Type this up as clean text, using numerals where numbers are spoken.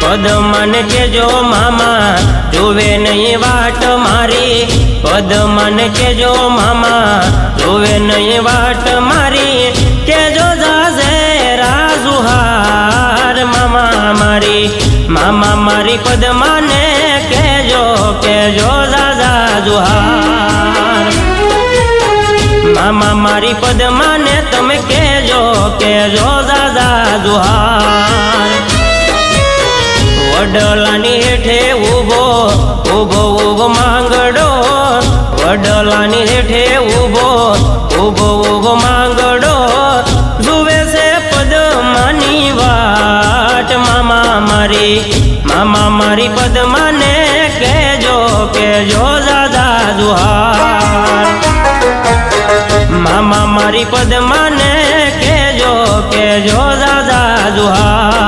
પદમાને કેજો મામા જોવે નહીં વાટ મારી, પદમાને કેજો મામા જોવે નહીં વાટ મારી, કેજો જાજે રાજુહાર મામા મારી પદમાને કેજો કેજો જાજા જુહાર, મામા મારી પદમાને તમે કેજો કેજો જાજા જુહાર। વડલાની હેઠે ઊભો ઊભો ઊભો માંગડો, વડલાની હેઠે ઊભો ઊભો ઊભો માંગડો, જુએ છે પદમાની વાટ મામા મારી પદમાને કેજો કેજો જાજા જુહાર, મામા મારી પદમાને